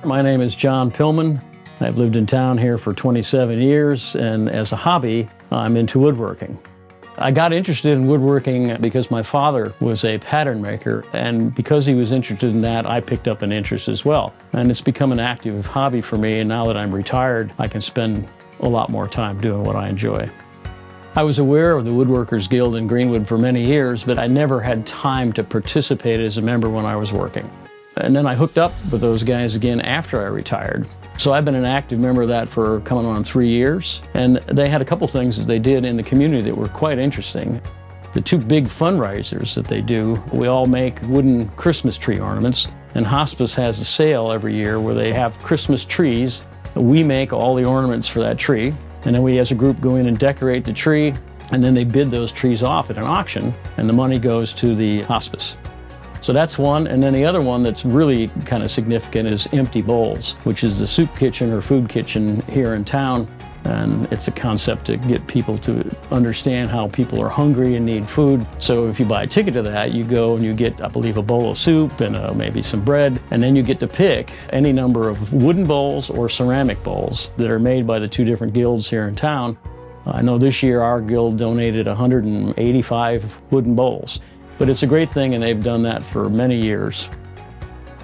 My name is John Pillman. I've lived in town here for 27 years, and as a hobby, I'm into woodworking. I got interested in woodworking because my father was a pattern maker, and because he was interested in that, I picked up an interest as well. And it's become an active hobby for me, and now that I'm retired, I can spend a lot more time doing what I enjoy. I was aware of the Woodworkers Guild in Greenwood for many years, but I never had time to participate as a member when I was working. And then I hooked up with those guys again after I retired. So I've been an active member of that for coming on 3 years. And they had a couple things that they did in the community that were quite interesting. The two big fundraisers that they do, we all make wooden Christmas tree ornaments. And hospice has a sale every year where they have Christmas trees. We make all the ornaments for that tree. And then we as a group go in and decorate the tree. And then they bid those trees off at an auction. And the money goes to the hospice. So that's one, and then the other one that's really kind of significant is Empty Bowls, which is the soup kitchen or food kitchen here in town. And it's a concept to get people to understand how people are hungry and need food. So if you buy a ticket to that, you go and you get, I believe, a bowl of soup and maybe some bread, and then you get to pick any number of wooden bowls or ceramic bowls that are made by the two different guilds here in town. I know this year our guild donated 185 wooden bowls. But it's a great thing, and they've done that for many years.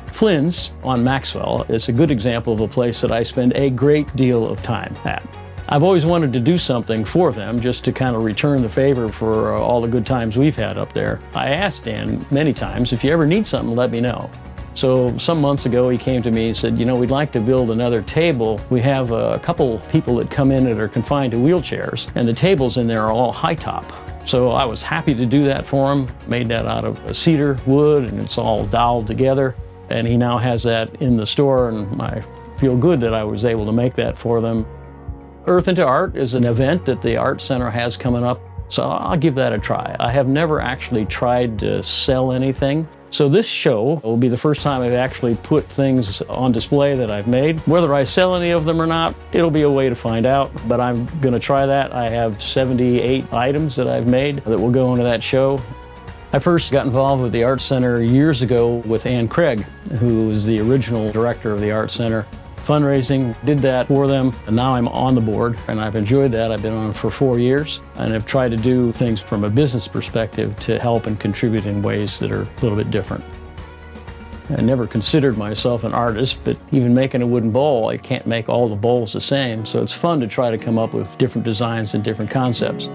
Flynn's on Maxwell is a good example of a place that I spend a great deal of time at. I've always wanted to do something for them just to kind of return the favor for all the good times we've had up there. I asked Dan many times, if you ever need something, let me know. So some months ago he came to me and said, we'd like to build another table. We have a couple people that come in that are confined to wheelchairs, and the tables in there are all high top. So I was happy to do that for him, made that out of cedar wood, and it's all doweled together. And he now has that in the store, and I feel good that I was able to make that for them. Earth into Art is an event that the Art Center has coming up, so I'll give that a try. I have never actually tried to sell anything. So this show will be the first time I've actually put things on display that I've made. Whether I sell any of them or not, it'll be a way to find out, but I'm gonna try that. I have 78 items that I've made that will go into that show. I first got involved with the Art Center years ago with Ann Craig, who was the original director of the Art Center. Fundraising, did that for them, and now I'm on the board, and I've enjoyed that. I've been on for 4 years, and I've tried to do things from a business perspective to help and contribute in ways that are a little bit different. I never considered myself an artist, but even making a wooden bowl, I can't make all the bowls the same, so it's fun to try to come up with different designs and different concepts.